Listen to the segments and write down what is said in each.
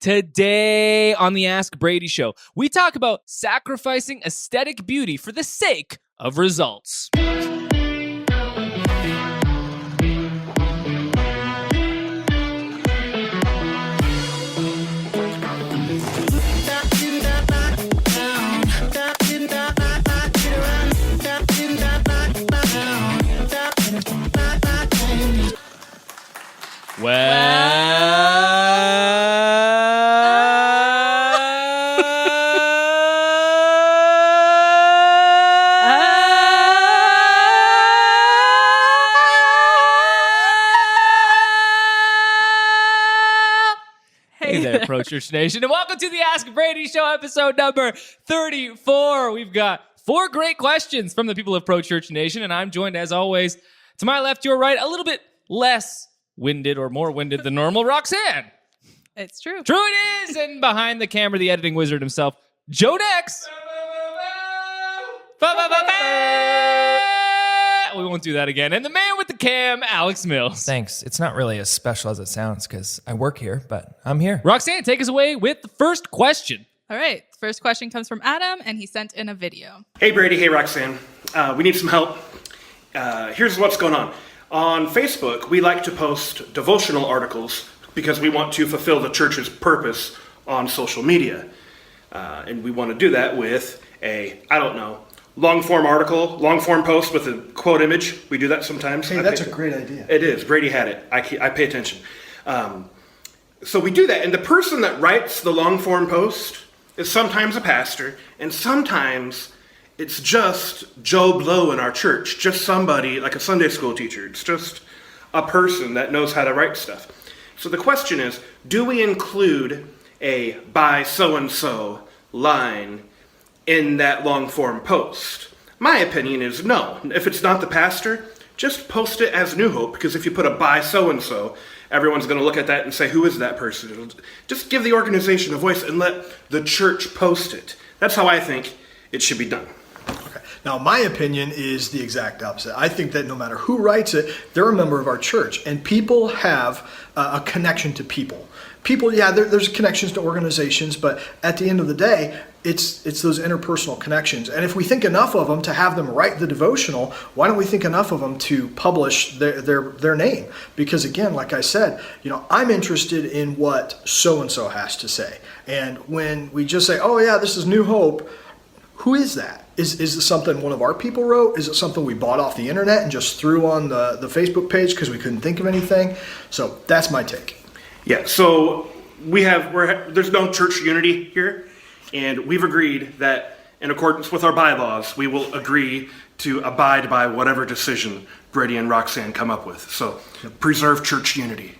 Today on the Ask Brady Show, we talk about sacrificing aesthetic beauty for the sake of results. Hey there, Pro Church Nation, and welcome to the Ask Brady Show, episode number 34. We've got 4 great questions from the people of Pro Church Nation, and I'm joined, as always, to my left, your right, a little bit less winded or more winded than normal, Roxanne. It's true. True it is, and behind the camera, the editing wizard himself, Joe Dex. We won't do that again. And the man with the cam, Alex Mills. Thanks. It's not really as special as it sounds because I work here, but I'm here. Roxanne, take us away with the first question. All right. First question comes from Adam, and he sent in a video. Hey, Brady. Hey, Roxanne. We need some help. Here's what's going on. On Facebook, we like to post devotional articles because we want to fulfill the church's purpose on social media. And we want to do that with long-form article, long-form post with a quote image. We do that sometimes. Hey, that's a great idea. It is. Brady had it. I pay attention. So we do that, and the person that writes the long-form post is sometimes a pastor, and sometimes it's just Joe Blow in our church, just somebody like a Sunday school teacher. It's just a person that knows how to write stuff. So the question is, do we include a by so-and-so line in that long-form post? My opinion is no. If it's not the pastor, just post it as New Hope, because if you put a by so-and-so, everyone's going to look at that and say, who is that person? Just give the organization a voice and let the church post it. That's how I think it should be done. Okay. Now, my opinion is the exact opposite. I think that no matter who writes it, they're a member of our church, and people have a connection to people. People, there's connections to organizations, but at the end of the day, it's those interpersonal connections. And if we think enough of them to have them write the devotional, why don't we think enough of them to publish their name? Because again, like I said, I'm interested in what so-and-so has to say. And when we just say, oh yeah, this is New Hope, who is that? Is it something one of our people wrote? Is it something we bought off the internet and just threw on the Facebook page because we couldn't think of anything? So that's my take. Yeah, so there's no church unity here, and we've agreed that in accordance with our bylaws, we will agree to abide by whatever decision Brady and Roxanne come up with. So preserve church unity.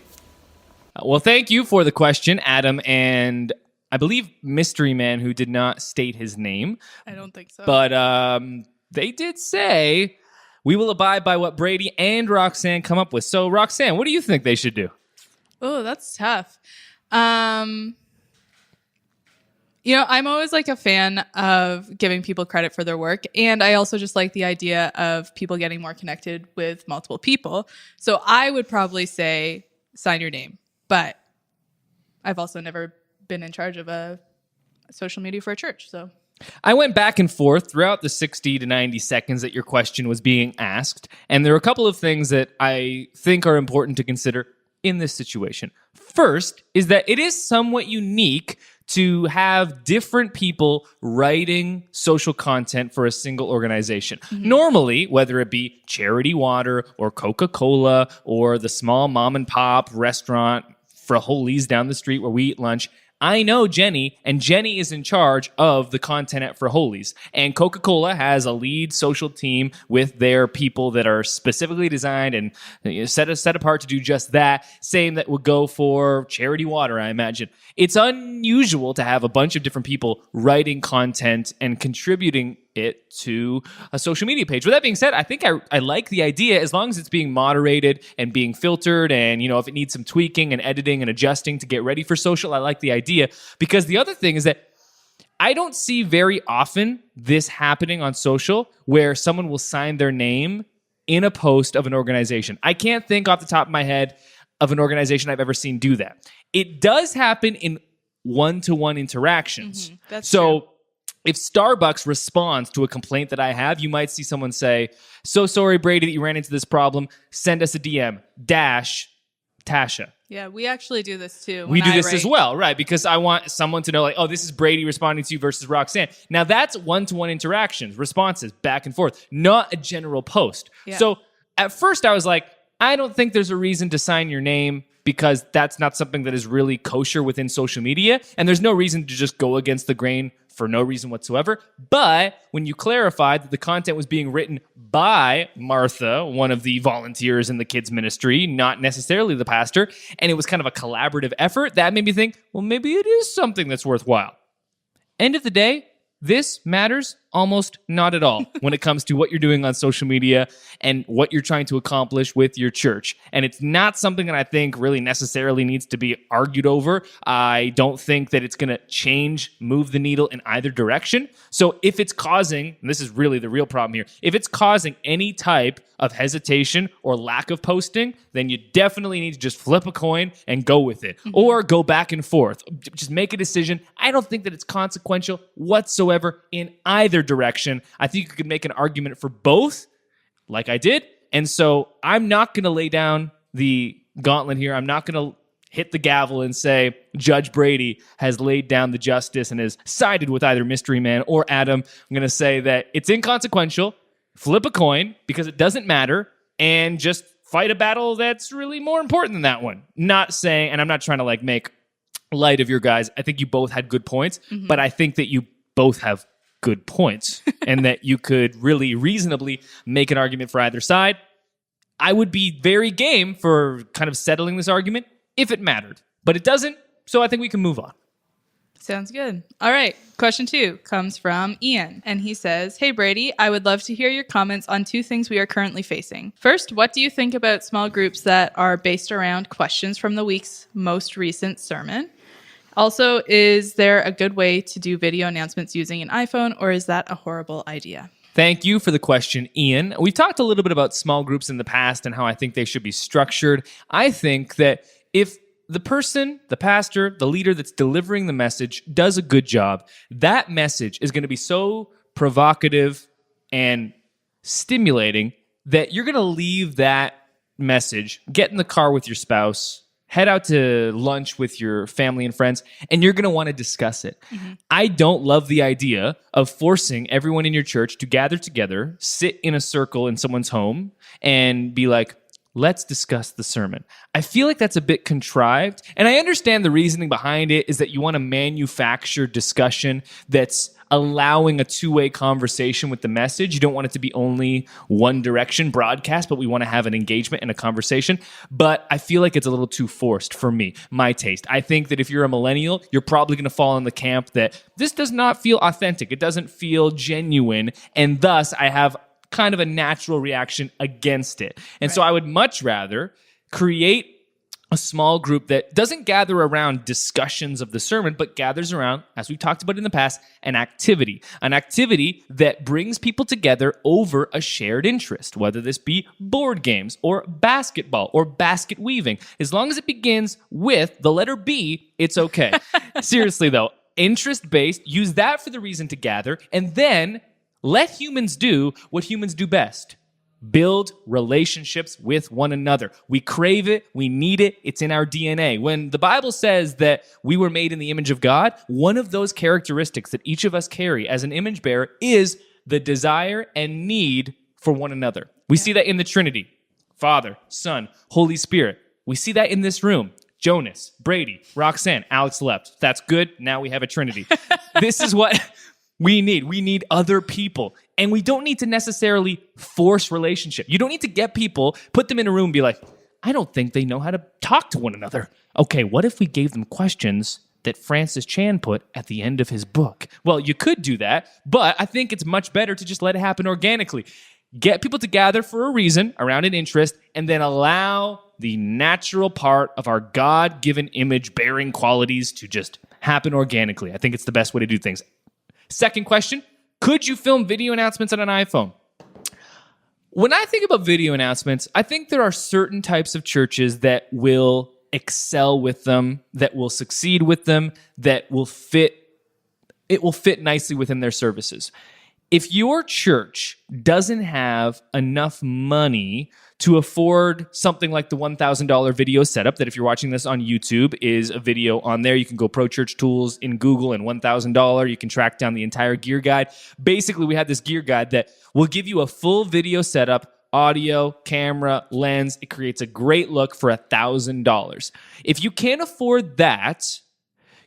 Well, thank you for the question, Adam, and I believe Mystery Man, who did not state his name. I don't think so. But they did say, we will abide by what Brady and Roxanne come up with. So, Roxanne, what do you think they should do? Oh, that's tough. I'm always like a fan of giving people credit for their work. And I also just like the idea of people getting more connected with multiple people. So I would probably say sign your name. But I've also never been in charge of a social media for a church. So I went back and forth throughout the 60 to 90 seconds that your question was being asked. And there are a couple of things that I think are important to consider in this situation. First is that it is somewhat unique to have different people writing social content for a single organization. Mm-hmm. Normally, whether it be Charity Water or Coca-Cola or the small mom and pop restaurant Frijoles down the street where we eat lunch, I know Jenny, and Jenny is in charge of the content at Frijoles. And Coca-Cola has a lead social team with their people that are specifically designed and set apart to do just that. Same that would go for Charity Water, I imagine. It's unusual to have a bunch of different people writing content and contributing it to a social media page. With that being said, I think I like the idea as long as it's being moderated and being filtered, and if it needs some tweaking and editing and adjusting to get ready for social, I like the idea. Because the other thing is that I don't see very often this happening on social where someone will sign their name in a post of an organization. I can't think off the top of my head of an organization I've ever seen do that. It does happen in one-to-one interactions. That's so true. if Starbucks responds to a complaint that I have, you might see someone say, "So sorry, Brady, that you ran into this problem. Send us a DM, dash Tasha." Yeah, we actually do this too. We when do I this as write. well, right? Because I want someone to know, like, oh, this is Brady responding to you versus Roxanne. Now, that's one-to-one interactions, responses, back and forth, not a general post. Yeah. So at first I was like, I don't think there's a reason to sign your name because that's not something that is really kosher within social media. And there's no reason to just go against the grain for no reason whatsoever. But when you clarified that the content was being written by Martha, one of the volunteers in the kids ministry, not necessarily the pastor, and it was kind of a collaborative effort, that made me think, well, maybe it is something that's worthwhile. End of the day, this matters almost not at all when it comes to what you're doing on social media and what you're trying to accomplish with your church. And it's not something that I think really necessarily needs to be argued over. I don't think that it's going to move the needle in either direction. So if it's causing, and this is really the real problem here, if it's causing any type of hesitation or lack of posting, then you definitely need to just flip a coin and go with it, or go back and forth. Just make a decision. I don't think that it's consequential whatsoever in either direction. I think you could make an argument for both, like I did. And so I'm not going to lay down the gauntlet here. I'm not going to hit the gavel and say Judge Brady has laid down the justice and has sided with either Mystery Man or Adam. I'm going to say that it's inconsequential. Flip a coin because it doesn't matter, and just fight a battle that's really more important than that one. Not saying, and I'm not trying to like make light of your guys. I think you both had good points, but I think that you both have good points and that you could really reasonably make an argument for either side. I would be very game for kind of settling this argument if it mattered, but it doesn't, so I think we can move on. Sounds good. All right. Question 2 comes from Ian, and he says, "Hey, Brady, I would love to hear your comments on 2 things we are currently facing. First, what do you think about small groups that are based around questions from the week's most recent sermon? Also, is there a good way to do video announcements using an iPhone, or is that a horrible idea?" Thank you for the question, Ian. We've talked a little bit about small groups in the past and how I think they should be structured. I think that if the person, the pastor, the leader that's delivering the message does a good job, that message is going to be so provocative and stimulating that you're going to leave that message, get in the car with your spouse, head out to lunch with your family and friends, and you're going to want to discuss it. I don't love the idea of forcing everyone in your church to gather together, sit in a circle in someone's home, and be like, let's discuss the sermon. I feel like that's a bit contrived, and I understand the reasoning behind it is that you want to manufacture discussion that's allowing a two-way conversation with the message. You don't want it to be only one direction broadcast, but we want to have an engagement and a conversation. But I feel like it's a little too forced for me, my taste. I think that if you're a millennial, you're probably going to fall in the camp that this does not feel authentic. It doesn't feel genuine, and thus I have kind of a natural reaction against it. And so I would much rather create a small group that doesn't gather around discussions of the sermon, but gathers around, as we've talked about in the past, an activity that brings people together over a shared interest, whether this be board games or basketball or basket weaving. As long as it begins with the letter B, it's okay. Seriously though, interest-based, use that for the reason to gather, and then let humans do what humans do best. Build relationships with one another. We crave it. We need it. It's in our DNA. When the Bible says that we were made in the image of God, one of those characteristics that each of us carry as an image bearer is the desire and need for one another. We see that in the Trinity, Father, Son, Holy Spirit. We see that in this room. Jonas, Brady, Roxanne, Alex left. That's good. Now we have a Trinity. This is what we need. We need other people. And we don't need to necessarily force relationship. You don't need to get people, put them in a room and be like, I don't think they know how to talk to one another. Okay, what if we gave them questions that Francis Chan put at the end of his book? Well, you could do that, but I think it's much better to just let it happen organically. Get people to gather for a reason, around an interest, and then allow the natural part of our God-given image-bearing qualities to just happen organically. I think it's the best way to do things. Second question, could you film video announcements on an iPhone? When I think about video announcements, I think there are certain types of churches that will excel with them, that will succeed with them, that will fit nicely within their services. If your church doesn't have enough money to afford something like the $1,000 video setup, that if you're watching this on YouTube is a video on there, you can go Pro Church Tools in Google and $1,000, you can track down the entire gear guide. Basically, we have this gear guide that will give you a full video setup, audio, camera, lens. It creates a great look for $1,000. If you can't afford that,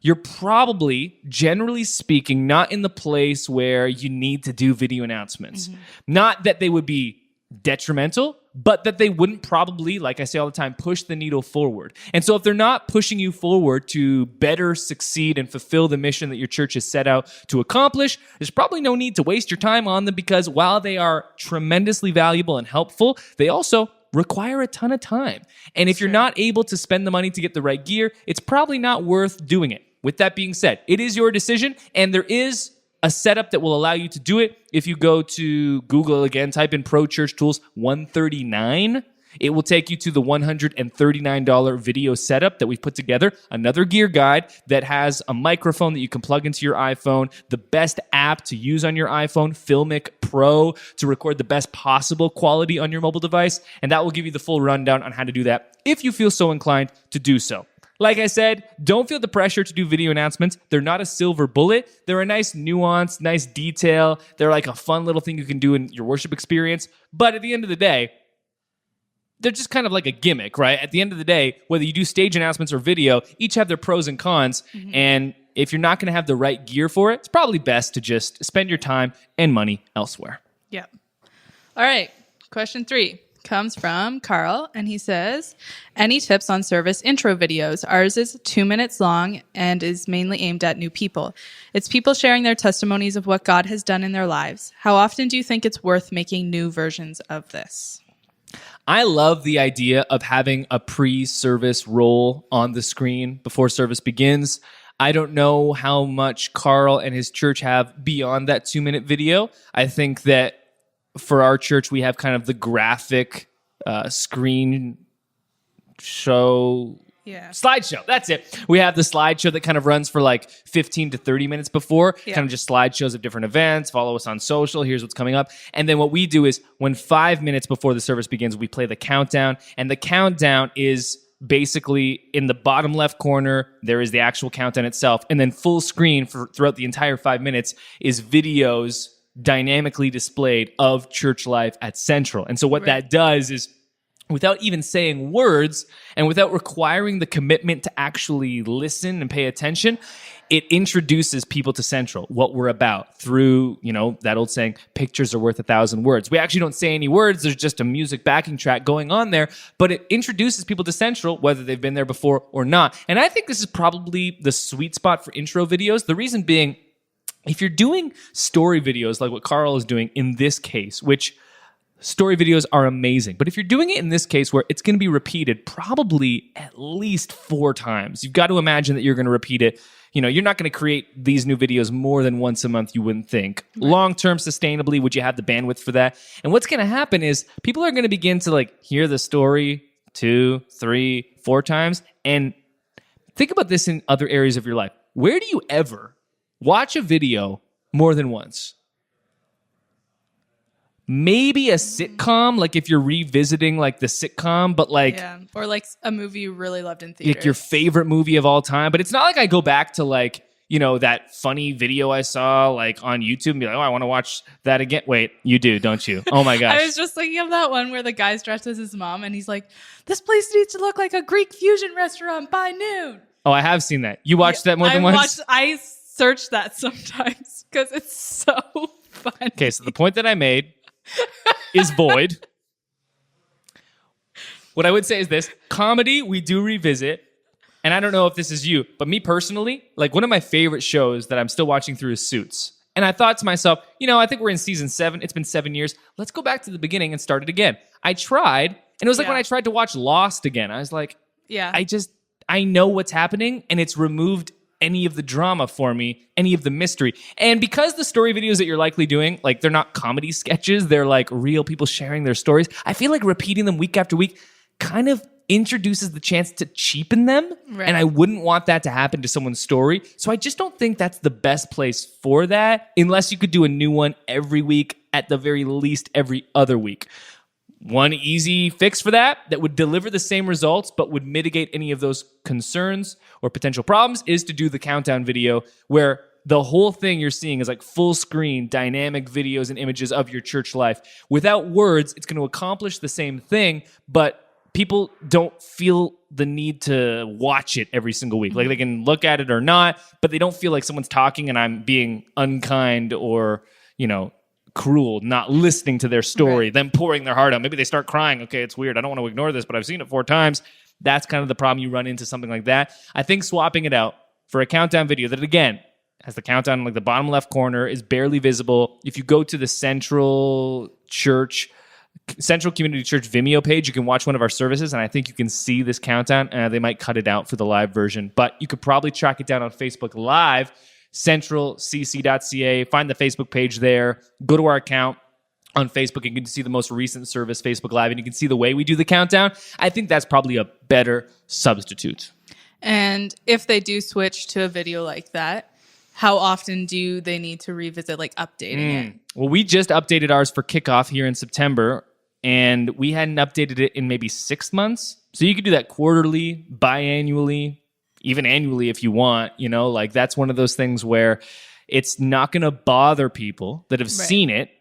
you're probably, generally speaking, not in the place where you need to do video announcements. Mm-hmm. Not that they would be detrimental, but that they wouldn't probably, like I say all the time, push the needle forward. And so if they're not pushing you forward to better succeed and fulfill the mission that your church has set out to accomplish, there's probably no need to waste your time on them, because while they are tremendously valuable and helpful, they also require a ton of time. And if you're not able to spend the money to get the right gear, it's probably not worth doing it. With that being said, it is your decision, and there is a setup that will allow you to do it. If you go to Google again, type in Pro Church Tools 139, it will take you to the $139 video setup that we've put together, another gear guide that has a microphone that you can plug into your iPhone, the best app to use on your iPhone, Filmic Pro, to record the best possible quality on your mobile device, and that will give you the full rundown on how to do that if you feel so inclined to do so. Like I said, don't feel the pressure to do video announcements. They're not a silver bullet. They're a nice nuance, nice detail. They're like a fun little thing you can do in your worship experience. But at the end of the day, they're just kind of like a gimmick, right? At the end of the day, whether you do stage announcements or video, each have their pros and cons. Mm-hmm. And if you're not going to have the right gear for it, it's probably best to just spend your time and money elsewhere. Yeah. All right. Question 3 comes from Carl, and he says, any tips on service intro videos? Ours is 2 minutes long and is mainly aimed at new people. It's people sharing their testimonies of what God has done in their lives. How often do you think it's worth making new versions of this? I love the idea of having a pre-service roll on the screen before service begins. I don't know how much Carl and his church have beyond that 2-minute video. I think that for our church, we have kind of the graphic screen show slideshow. That's it. We have the slideshow that kind of runs for like 15 to 30 minutes before, kind of just slideshows of different events. Follow us on social. Here's what's coming up. And then what we do is when 5 minutes before the service begins, we play the countdown. And the countdown is basically in the bottom left corner, there is the actual countdown itself. And then full screen throughout the entire 5 minutes is videos dynamically displayed of church life at Central. And so what that does is, without even saying words and without requiring the commitment to actually listen and pay attention, it introduces people to Central, what we're about, through, that old saying, pictures are worth 1,000 words. We actually don't say any words. There's just a music backing track going on there, but it introduces people to Central, whether they've been there before or not. And I think this is probably the sweet spot for intro videos. The reason being, if you're doing story videos like what Carl is doing in this case, which story videos are amazing, but if you're doing it in this case where it's going to be repeated probably at least 4 times, you've got to imagine that you're going to repeat it. You're not going to create these new videos more than once a month, you wouldn't think. Right. Long-term, sustainably, would you have the bandwidth for that? And what's going to happen is people are going to begin to hear the story 2, 3, 4 times. And think about this in other areas of your life. Where do you ever watch a video more than once? Maybe a sitcom, like if you're revisiting the sitcom, but or a movie you really loved in theaters. Like your favorite movie of all time. But it's not like I go back to that funny video I saw on YouTube and be like, oh, I want to watch that again. Wait, you do, don't you? Oh my gosh. I was just thinking of that one where the guy's dressed as his mom and he's like, this place needs to look like a Greek fusion restaurant by noon. Oh, I have seen that. You watched that more than once? I search that sometimes because it's so funny. Okay, so the point that I made is void. What I would say is this: comedy, we do revisit. And I don't know if this is you, but me personally, one of my favorite shows that I'm still watching through is Suits. And I thought to myself, I think we're in season 7. It's been 7 years. Let's go back to the beginning and start it again. I tried, and it was like when I tried to watch Lost again. I was like, I know what's happening, and it's removed any of the drama for me, any of the mystery. And because the story videos that you're likely doing, they're not comedy sketches, they're real people sharing their stories, I feel like repeating them week after week kind of introduces the chance to cheapen them. Right. And I wouldn't want that to happen to someone's story. So I just don't think that's the best place for that, unless you could do a new one every week, at the very least every other week. One easy fix for that would deliver the same results but would mitigate any of those concerns or potential problems is to do the countdown video, where the whole thing you're seeing is like full screen, dynamic videos and images of your church life. Without words, it's going to accomplish the same thing, but people don't feel the need to watch it every single week. Like, they can look at it or not, but they don't feel like someone's talking and I'm being unkind or, cruel, not listening to their story, Right. them pouring their heart out. Maybe they start crying. Okay, it's weird. I don't want to ignore this, but I've seen it 4 times. That's kind of the problem you run into something like that. I think swapping it out for a countdown video that, again, has the countdown in like the bottom left corner, is barely visible. If you go to the Central Community Church Vimeo page, you can watch one of our services, and I think you can see this countdown. They might cut it out for the live version, but you could probably track it down on Facebook Live, centralcc.ca. Find the Facebook page there. Go to our account on Facebook, and you can see the most recent service, Facebook Live, and you can see the way we do the countdown. I think that's probably a better substitute. And if they do switch to a video like that, how often do they need to revisit, like updating it? Well, we just updated ours for kickoff here in September, and we hadn't updated it in maybe 6 months. So you could do that quarterly, biannually, even annually if you want. Like, that's one of those things where it's not going to bother people that have seen it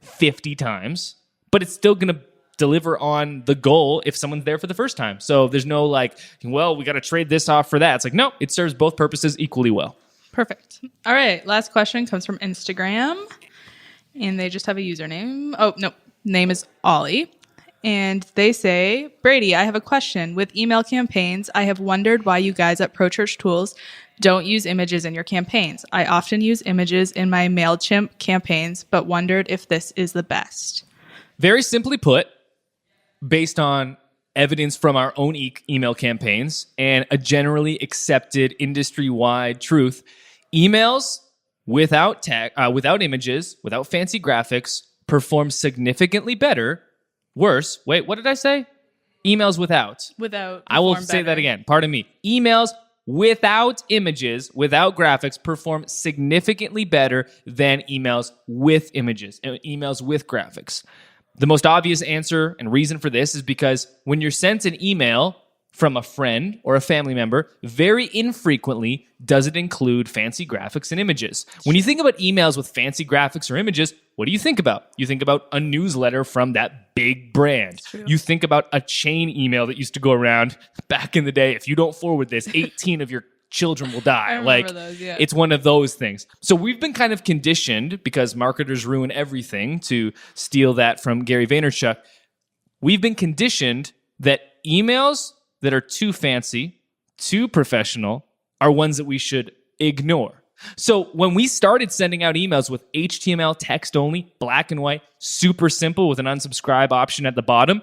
50 times, but it's still going to deliver on the goal if someone's there for the first time. So there's no like, well, we got to trade this off for that. It's like, no, it serves both purposes equally well. Perfect. All right. Last question comes from Instagram, and they just have a username. Oh, no. Name is Ollie. And they say, Brady, I have a question. With email campaigns, I have wondered why you guys at Pro Church Tools don't use images in your campaigns. I often use images in my MailChimp campaigns, but wondered if this is the best. Very simply put, based on evidence from our own email campaigns and a generally accepted industry-wide truth, emails without images, without fancy graphics, perform significantly better. Worse. Wait, what did I say? Emails without. I will say that again. Pardon me. Emails without images, without graphics, perform significantly better than emails with images, emails with graphics. The most obvious answer and reason for this is because when you're sent an email from a friend or a family member, very infrequently does it include fancy graphics and images. When you think about emails with fancy graphics or images, what do you think about? You think about a newsletter from that big brand. You think about a chain email that used to go around back in the day. If you don't forward this, 18 of your children will die. I remember those, yeah. It's one of those things. So we've been kind of conditioned, because marketers ruin everything, to steal that from Gary Vaynerchuk. We've been conditioned that emails that are too fancy, too professional, are ones that we should ignore. So when we started sending out emails with HTML text only, black and white, super simple with an unsubscribe option at the bottom,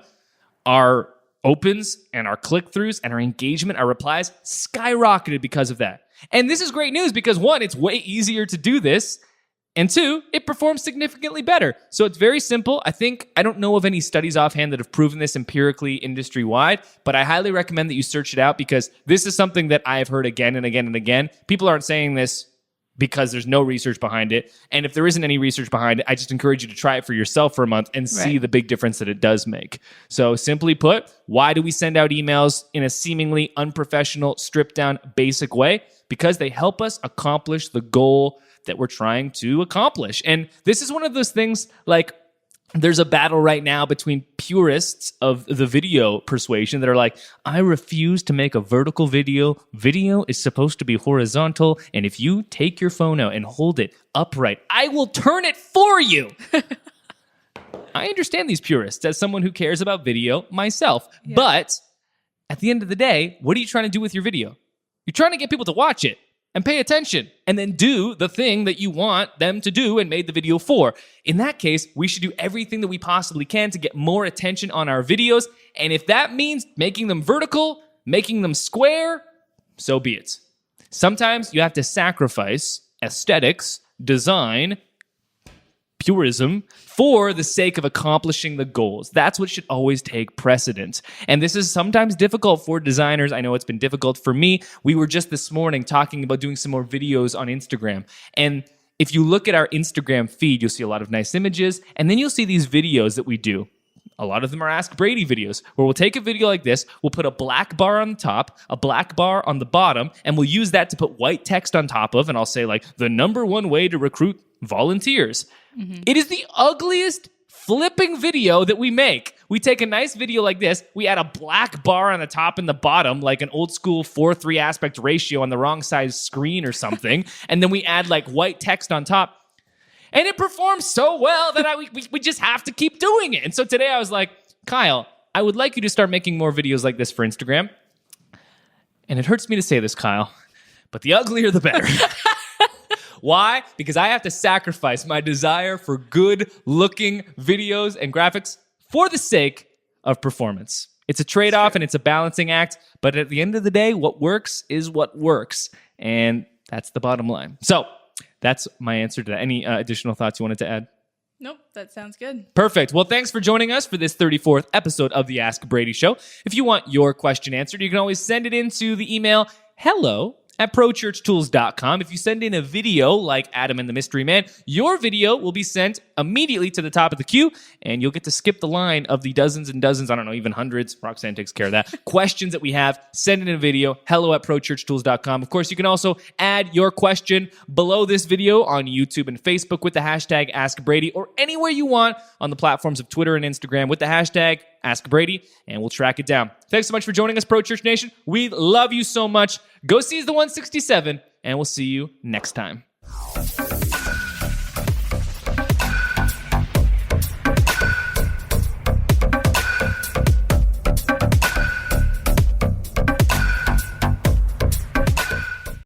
our opens and our click-throughs and our engagement, our replies skyrocketed because of that. And this is great news because, one, it's way easier to do this, and two, it performs significantly better. So it's very simple. I don't know of any studies offhand that have proven this empirically industry-wide, but I highly recommend that you search it out, because this is something that I have heard again and again and again. People aren't saying this because there's no research behind it. And if there isn't any research behind it, I just encourage you to try it for yourself for a month and see the big difference that it does make. So simply put, why do we send out emails in a seemingly unprofessional, stripped down, basic way? Because they help us accomplish the goal that we're trying to accomplish. And this is one of those things, like, there's a battle right now between purists of the video persuasion that are like, I refuse to make a vertical video. Video is supposed to be horizontal. And if you take your phone out and hold it upright, I will turn it for you. I understand these purists as someone who cares about video myself. Yeah. But at the end of the day, what are you trying to do with your video? You're trying to get people to watch it and pay attention, and then do the thing that you want them to do and made the video for. In that case, we should do everything that we possibly can to get more attention on our videos, and if that means making them vertical, making them square, so be it. Sometimes you have to sacrifice aesthetics, design, purism for the sake of accomplishing the goals. That's what should always take precedence. And this is sometimes difficult for designers. I know it's been difficult for me. We were just this morning talking about doing some more videos on Instagram. And if you look at our Instagram feed, you'll see a lot of nice images. And then you'll see these videos that we do. A lot of them are Ask Brady videos, where we'll take a video like this, we'll put a black bar on the top, a black bar on the bottom, and we'll use that to put white text on top of, and I'll say, like, the number one way to recruit volunteers. Mm-hmm. It is the ugliest flipping video that we make. We take a nice video like this, we add a black bar on the top and the bottom, like an old school 4:3 aspect ratio on the wrong size screen or something, and then we add, like, white text on top. And it performs so well that we just have to keep doing it. And so today I was like, Kyle, I would like you to start making more videos like this for Instagram. And it hurts me to say this, Kyle, but the uglier the better. Why? Because I have to sacrifice my desire for good-looking videos and graphics for the sake of performance. It's a trade-off and it's a balancing act, but at the end of the day, what works is what works. And that's the bottom line. So that's my answer to that. Any additional thoughts you wanted to add? Nope, that sounds good. Perfect. Well, thanks for joining us for this 34th episode of the Ask Brady Show. If you want your question answered, you can always send it into the email hello@prochurchtools.com. If you send in a video like Adam and the Mystery Man, your video will be sent immediately to the top of the queue, and you'll get to skip the line of the dozens and dozens, I don't know, even hundreds, Roxanne takes care of that, questions that we have. Send in a video, hello@prochurchtools.com. Of course, you can also add your question below this video on YouTube and Facebook with the hashtag AskBrady, or anywhere you want on the platforms of Twitter and Instagram with the hashtag Ask Brady, and we'll track it down. Thanks so much for joining us, Pro Church Nation. We love you so much. Go seize the 167, and we'll see you next time.